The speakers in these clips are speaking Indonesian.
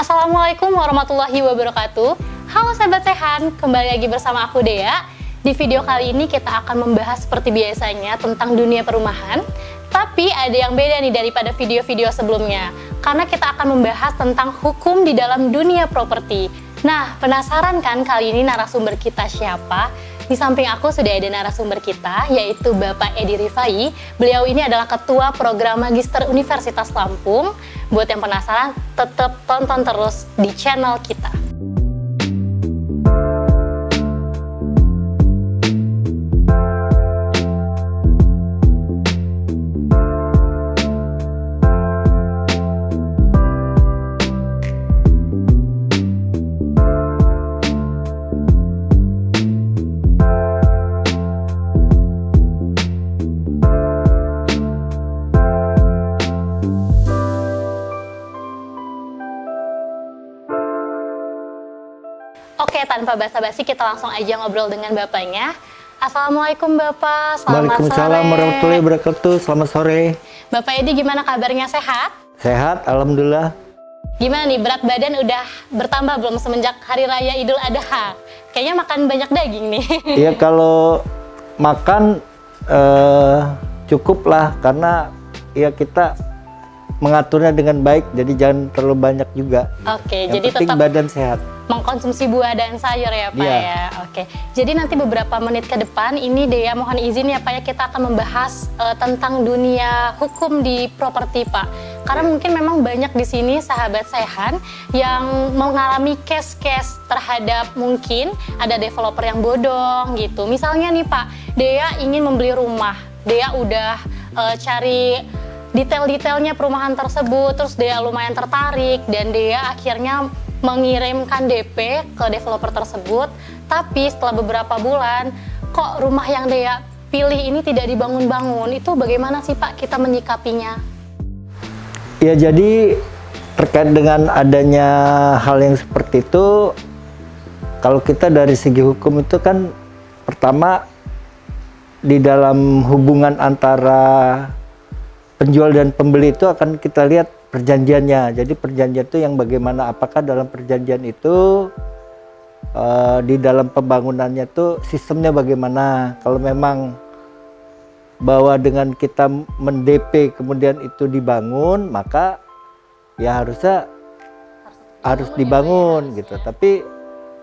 Assalamualaikum warahmatullahi wabarakatuh. Halo sahabat sehat, kembali lagi bersama aku Dea. Di video kali ini kita akan membahas seperti biasanya tentang dunia perumahan. Tapi ada yang beda nih daripada video-video sebelumnya, karena kita akan membahas tentang hukum di dalam dunia properti. Nah, penasaran kan kali ini narasumber kita siapa? Di samping aku sudah ada narasumber kita, yaitu Bapak Edi Rifai. Beliau ini adalah Ketua Program Magister Universitas Lampung. Buat yang penasaran, tetap tonton terus di channel kita. Oke, tanpa basa-basi kita langsung aja ngobrol dengan Bapaknya. Assalamualaikum Bapak, selamat Waalaikumsalam sore. warahmatullahi wabarakatuh, selamat sore. Bapak Edi gimana kabarnya, sehat? Sehat, alhamdulillah. Gimana nih, berat badan udah bertambah belum semenjak Hari Raya Idul Adha? Kayaknya makan banyak daging nih. Iya, kalau makan cukup lah, karena ya kita mengaturnya dengan baik, jadi jangan terlalu banyak juga. Oke, Yang jadi penting tetap badan sehat. mengkonsumsi buah dan sayur ya Pak Iya. ya. Oke, jadi nanti beberapa menit ke depan ini Dea mohon izin ya Pak ya, kita akan membahas tentang dunia hukum di properti Pak. Karena mungkin memang banyak di sini sahabat sehan yang mengalami case-case terhadap mungkin ada developer yang bodong gitu. Misalnya nih Pak, Dea ingin membeli rumah, Dea udah cari detail-detailnya perumahan tersebut, terus Dea lumayan tertarik dan Dea akhirnya mengirimkan DP ke developer tersebut, tapi setelah beberapa bulan kok rumah yang Dea pilih ini tidak dibangun-bangun. Itu bagaimana sih Pak kita menyikapinya? Ya, jadi terkait dengan adanya hal yang seperti itu, kalau kita dari segi hukum itu kan pertama di dalam hubungan antara penjual dan pembeli itu akan kita lihat perjanjiannya. Jadi perjanjian itu yang bagaimana, apakah dalam perjanjian itu di dalam pembangunannya itu sistemnya bagaimana. Kalau memang bahwa dengan kita men-DP kemudian itu dibangun, maka ya harusnya harus dibangun gitu. Tapi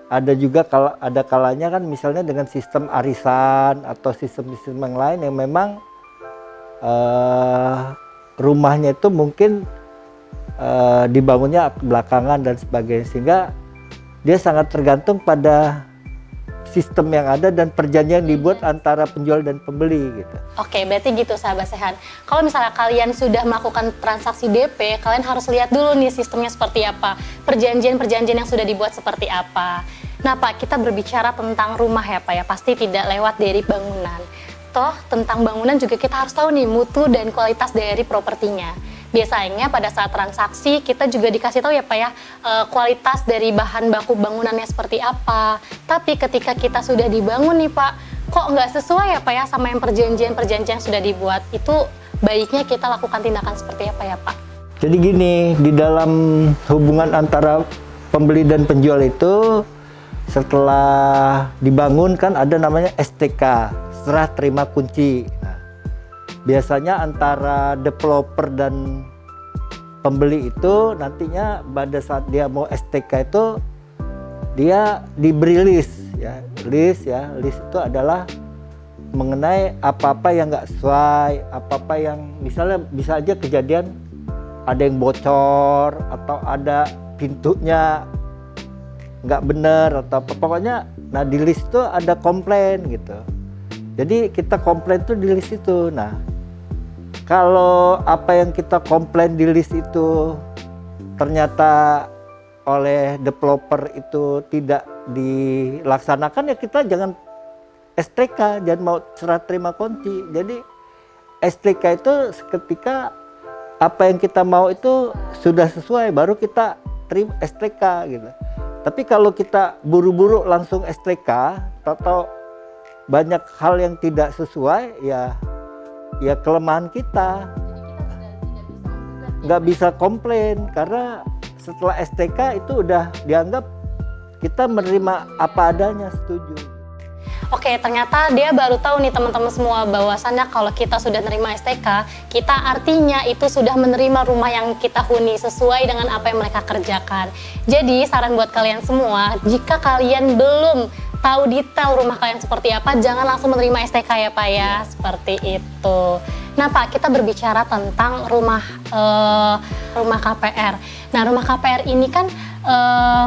ada juga kalau ada kalanya kan misalnya dengan sistem arisan atau sistem-sistem yang lain yang memang rumahnya itu mungkin dibangunnya belakangan dan sebagainya, sehingga dia sangat tergantung pada sistem yang ada dan perjanjian yang dibuat antara penjual dan pembeli gitu. Oke, berarti gitu sahabat sehat. Kalau misalnya kalian sudah melakukan transaksi DP, kalian harus lihat dulu nih sistemnya seperti apa, perjanjian-perjanjian yang sudah dibuat seperti apa. Nah Pak, kita berbicara tentang rumah ya Pak ya, pasti tidak lewat dari bangunan. Toh tentang bangunan juga kita harus tahu nih mutu dan kualitas dari propertinya. Biasanya pada saat transaksi kita juga dikasih tahu ya Pak ya, kualitas dari bahan baku bangunannya seperti apa. Tapi ketika kita sudah dibangun nih Pak, kok nggak sesuai ya Pak ya sama yang perjanjian-perjanjian yang sudah dibuat, itu baiknya kita lakukan tindakan seperti apa ya Pak? Jadi gini, di dalam hubungan antara pembeli dan penjual itu setelah dibangun kan ada namanya STK, serah terima kunci. Nah, biasanya antara developer dan pembeli itu nantinya pada saat dia mau STK itu dia diberi list ya. List itu adalah mengenai apa-apa yang nggak sesuai, apa-apa yang misalnya bisa aja kejadian ada yang bocor atau ada pintunya nggak bener atau apa, pokoknya nah di list itu ada komplain gitu. Jadi kita komplain tuh di list itu. Nah, kalau apa yang kita komplain di list itu ternyata oleh developer itu tidak dilaksanakan, ya kita jangan STK, jangan mau serah terima kunci. Jadi STK itu ketika apa yang kita mau itu sudah sesuai, baru kita terima STK gitu. Tapi kalau kita buru-buru langsung STK atau banyak hal yang tidak sesuai, ya kelemahan kita. Nggak bisa komplain karena setelah STK itu udah dianggap kita menerima apa adanya, setuju. Oke, ternyata dia baru tahu nih teman-teman semua bahwasannya kalau kita sudah menerima STK, kita artinya itu sudah menerima rumah yang kita huni sesuai dengan apa yang mereka kerjakan. Jadi saran buat kalian semua, jika kalian belum tahu detail rumah kalian seperti apa, jangan langsung menerima STK ya Pak ya, seperti itu. Nah Pak, kita berbicara tentang rumah KPR. Nah rumah KPR ini kan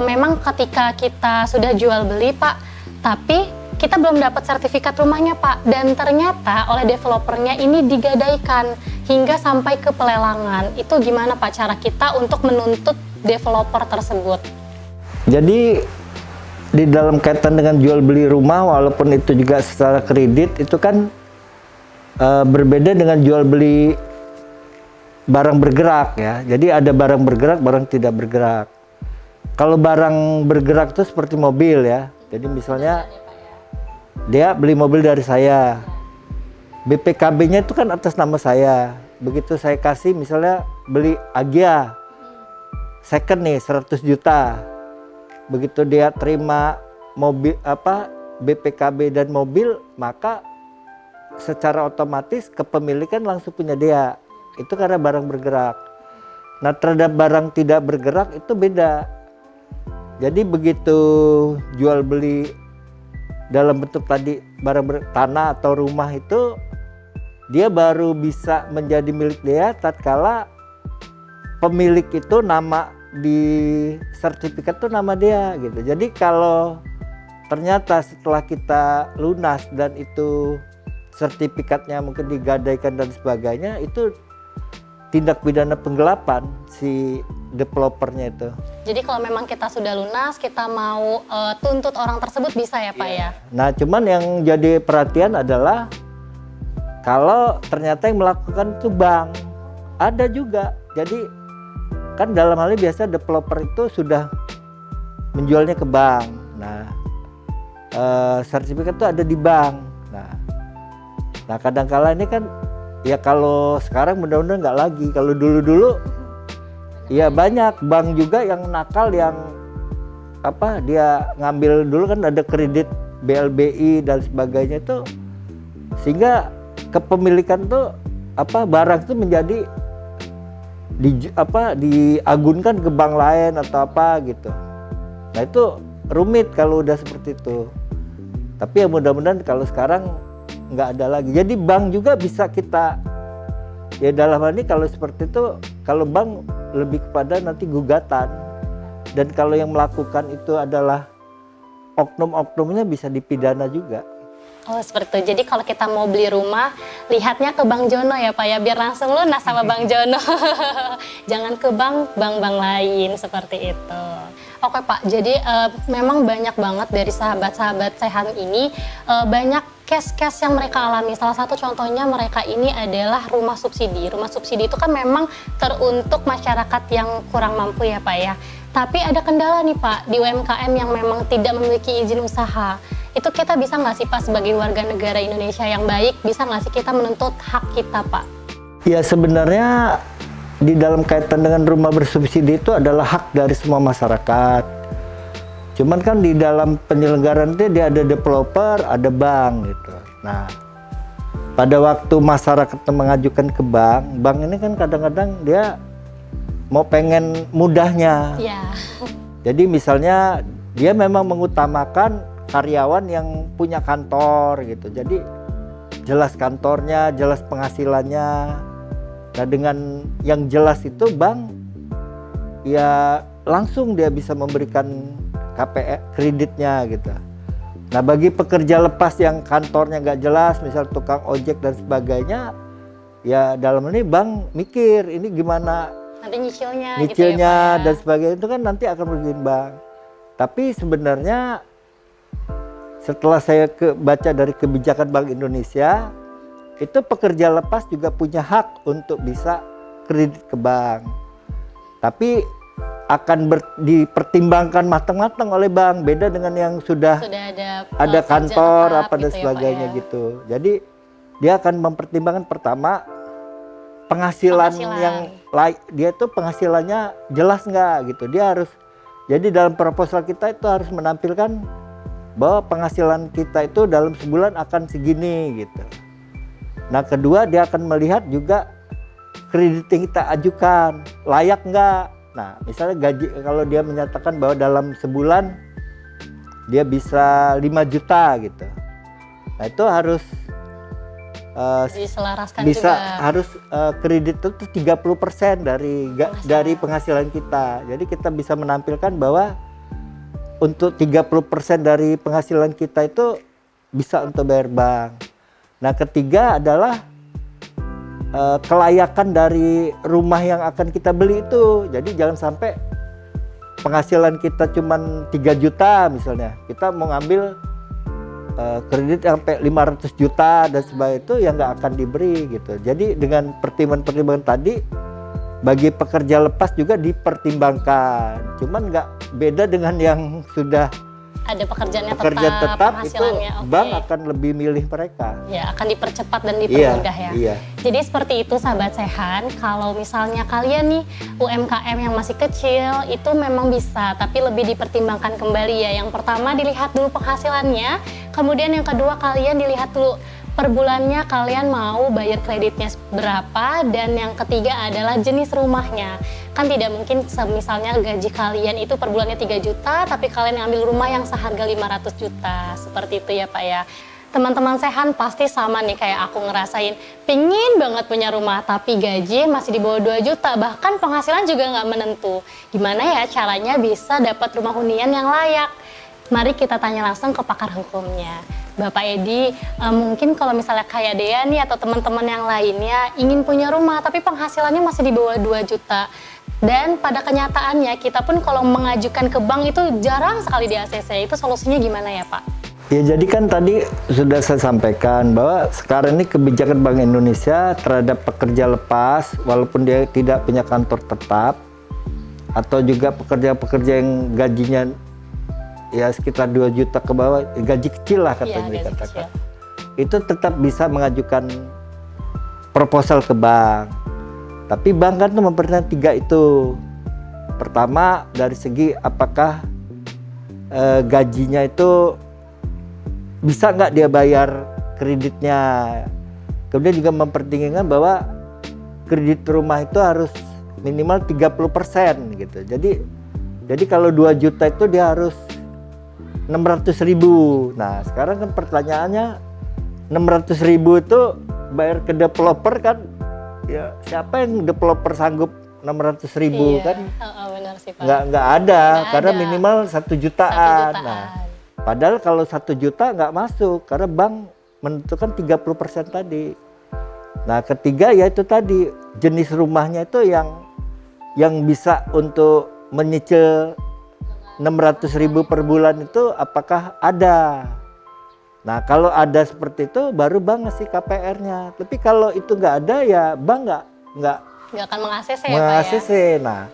memang ketika kita sudah jual beli Pak, tapi kita belum dapat sertifikat rumahnya Pak, dan ternyata oleh developernya ini digadaikan hingga sampai ke pelelangan. Itu gimana Pak cara kita untuk menuntut developer tersebut? Jadi di dalam kaitan dengan jual beli rumah, walaupun itu juga secara kredit, itu kan berbeda dengan jual beli barang bergerak ya. Jadi ada barang bergerak, barang tidak bergerak. Kalau barang bergerak itu seperti mobil ya. Jadi misalnya dia beli mobil dari saya, BPKB-nya itu kan atas nama saya. Begitu saya kasih misalnya beli Agya second nih 100 juta. Begitu dia terima mobil BPKB dan mobil, maka secara otomatis kepemilikan langsung punya dia. Itu karena barang bergerak. Nah, terhadap barang tidak bergerak itu beda. Jadi begitu jual beli dalam bentuk tadi barang tanah atau rumah itu, dia baru bisa menjadi milik dia tatkala pemilik itu nama di sertifikat itu nama dia gitu. Jadi kalau ternyata setelah kita lunas dan itu sertifikatnya mungkin digadaikan dan sebagainya, itu tindak pidana penggelapan si developernya itu. Jadi kalau memang kita sudah lunas, kita mau tuntut orang tersebut bisa ya Pak ya? Nah cuman yang jadi perhatian adalah kalau ternyata yang melakukan itu bank, ada juga. Jadi kan dalam hal ini biasa developer itu sudah menjualnya ke bank. Nah sertifikat itu ada di bank. Nah kadang-kala ini kan ya kalau sekarang mudah-mudahan nggak lagi. Kalau dulu-dulu ya banyak bank juga yang nakal, yang dia ngambil dulu kan ada kredit BLBI dan sebagainya itu, sehingga kepemilikan tuh barang itu menjadi diagunkan ke bank lain atau apa gitu. Nah itu rumit kalau udah seperti itu. Tapi ya mudah-mudahan kalau sekarang nggak ada lagi. Jadi bank juga bisa kita, ya dalam hal ini kalau seperti itu, kalau bank lebih kepada nanti gugatan, dan kalau yang melakukan itu adalah oknum-oknumnya bisa dipidana juga. Oh seperti itu. Jadi kalau kita mau beli rumah, lihatnya ke Bang Jono ya Pak ya, biar langsung lunas sama Bang Jono. Jangan ke bank-bank lain seperti itu. Oke Pak, jadi memang banyak banget dari sahabat-sahabat Saihan ini banyak case-case yang mereka alami. Salah satu contohnya mereka ini adalah rumah subsidi. Rumah subsidi itu kan memang teruntuk masyarakat yang kurang mampu ya Pak ya. Tapi ada kendala nih Pak di UMKM yang memang tidak memiliki izin usaha. Itu kita bisa nggak sih Pak sebagai warga negara Indonesia yang baik, bisa nggak sih kita menuntut hak kita Pak? Ya sebenarnya di dalam kaitan dengan rumah bersubsidi itu adalah hak dari semua masyarakat. Cuman kan di dalam penyelenggaraan itu dia ada developer, ada bank gitu. Nah, pada waktu masyarakat mengajukan ke bank ini kan kadang-kadang dia mau pengen mudahnya. Iya. Jadi misalnya dia memang mengutamakan karyawan yang punya kantor gitu. Jadi jelas kantornya, jelas penghasilannya. Nah dengan yang jelas itu bank ya langsung dia bisa memberikan KPR kreditnya gitu. Nah bagi pekerja lepas yang kantornya nggak jelas, misal tukang ojek dan sebagainya, ya dalam ini bank mikir ini gimana nanti nyicilnya gitu ya, Pak, dan sebagainya, itu kan nanti akan berjalan bank. Tapi sebenarnya setelah saya baca dari kebijakan Bank Indonesia, itu pekerja lepas juga punya hak untuk bisa kredit ke bank. Tapi akan dipertimbangkan matang-matang oleh bank, beda dengan yang sudah ada kantor apa dan sebagainya ya, gitu. Jadi dia akan mempertimbangkan pertama penghasilan yang dia tuh penghasilannya jelas nggak gitu. Dia harus, jadi dalam proposal kita itu harus menampilkan bahwa penghasilan kita itu dalam sebulan akan segini gitu. Nah kedua, dia akan melihat juga kredit yang kita ajukan layak nggak. Nah misalnya gaji, kalau dia menyatakan bahwa dalam sebulan dia bisa 5 juta gitu. Nah itu harus diselaraskan bisa juga. Harus kredit itu 30% dari penghasilan kita. Jadi kita bisa menampilkan bahwa untuk 30% dari penghasilan kita itu bisa untuk bayar bank. Nah ketiga adalah kelayakan dari rumah yang akan kita beli itu. Jadi jangan sampai penghasilan kita cuma 3 juta misalnya, kita mau ngambil kredit sampai 500 juta dan sebagainya, itu yang nggak akan diberi gitu. Jadi dengan pertimbangan-pertimbangan tadi, bagi pekerja lepas juga dipertimbangkan. Cuman nggak beda dengan yang sudah ada pekerjaannya pekerja tetap itu penghasilannya, bank akan lebih milih mereka. Ya, akan dipercepat dan dipermudah ya. Iya. Jadi seperti itu sahabat sehan, kalau misalnya kalian nih UMKM yang masih kecil itu memang bisa, tapi lebih dipertimbangkan kembali ya. Yang pertama dilihat dulu penghasilannya, kemudian yang kedua kalian dilihat dulu per bulannya kalian mau bayar kreditnya berapa, dan yang ketiga adalah jenis rumahnya. Kan tidak mungkin misalnya gaji kalian itu per bulannya 3 juta tapi kalian ngambil rumah yang seharga 500 juta. Seperti itu ya Pak ya. Teman-teman sehan pasti sama nih kayak aku ngerasain, pingin banget punya rumah tapi gaji masih di bawah 2 juta, bahkan penghasilan juga nggak menentu. Gimana ya caranya bisa dapat rumah hunian yang layak? Mari kita tanya langsung ke pakar hukumnya. Bapak Edi, mungkin kalau misalnya kayak Dea nih atau teman-teman yang lainnya ingin punya rumah tapi penghasilannya masih di bawah 2 juta. Dan pada kenyataannya kita pun kalau mengajukan ke bank itu jarang sekali di ACC. Itu solusinya gimana ya Pak? Ya jadi kan tadi sudah saya sampaikan bahwa sekarang ini kebijakan Bank Indonesia terhadap pekerja lepas walaupun dia tidak punya kantor tetap, atau juga pekerja-pekerja yang gajinya ya sekitar 2 juta ke bawah, gaji kecil lah katanya dikatakan, itu tetap bisa mengajukan proposal ke bank. Tapi bank kan tuh memperhatikan 3 itu. Pertama dari segi apakah gajinya itu bisa nggak dia bayar kreditnya. Kemudian juga mempertimbangkan bahwa kredit rumah itu harus minimal 30% gitu. Jadi kalau 2 juta itu dia harus 600.000. Nah sekarang kan pertanyaannya 600.000 itu bayar ke developer kan, ya siapa yang developer sanggup 600.000 kan? Benar sih Pak. Nggak ada, karena minimal 1 jutaan. Nah, padahal kalau 1 juta nggak masuk karena bank menentukan 30% tadi. Nah ketiga yaitu tadi jenis rumahnya itu yang bisa untuk menyicil 600.000 per bulan itu apakah ada. Nah kalau ada seperti itu baru bank ngasih KPR-nya. Tapi kalau itu nggak ada ya bank nggak akan meng-ACC ya Pak ya. Nah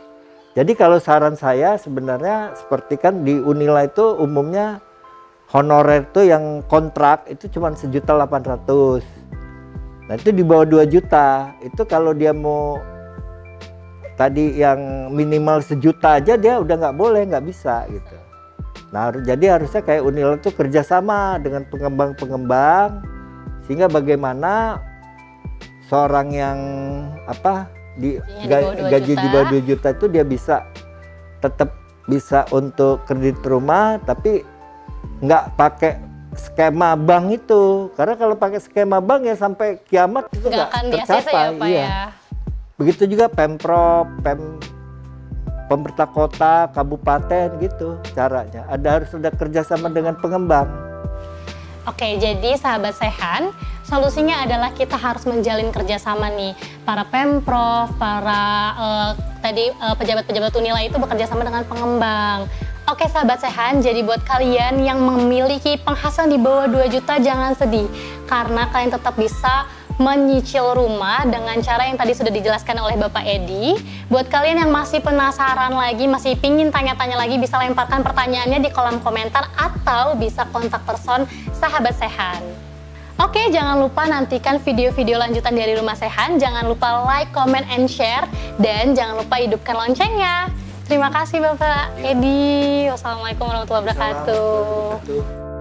jadi kalau saran saya sebenarnya seperti kan di Unila itu umumnya honorer itu yang kontrak itu cuma 1.800.000. Nah itu di bawah 2 juta. Itu kalau dia mau tadi yang minimal 1 juta aja dia udah nggak boleh, nggak bisa gitu. Nah jadi harusnya kayak Unila itu kerjasama dengan pengembang-pengembang sehingga bagaimana seorang yang gaji di bawah 2 juta itu dia bisa tetap bisa untuk kredit rumah tapi nggak pakai skema bank itu. Karena kalau pakai skema bank ya sampai kiamat itu nggak akan tercapai. Ya, Pak, ya. Begitu juga Pemprov, pemerintah kota, kabupaten gitu caranya. Harus ada kerjasama dengan pengembang. Oke, jadi sahabat sehan, solusinya adalah kita harus menjalin kerjasama nih. Para Pemprov, para pejabat-pejabat Unila itu bekerja sama dengan pengembang. Oke sahabat sehan, jadi buat kalian yang memiliki penghasilan di bawah 2 juta jangan sedih. Karena kalian tetap bisa menyicil rumah dengan cara yang tadi sudah dijelaskan oleh Bapak Edi. Buat kalian yang masih penasaran lagi, masih pingin tanya-tanya lagi, bisa lemparkan pertanyaannya di kolom komentar atau bisa kontak person sahabat sehan. Oke, jangan lupa nantikan video-video lanjutan dari Rumah Saihan. Jangan lupa like, comment, and share. Dan jangan lupa hidupkan loncengnya. Terima kasih Bapak Edi. Wassalamualaikum warahmatullahi wabarakatuh.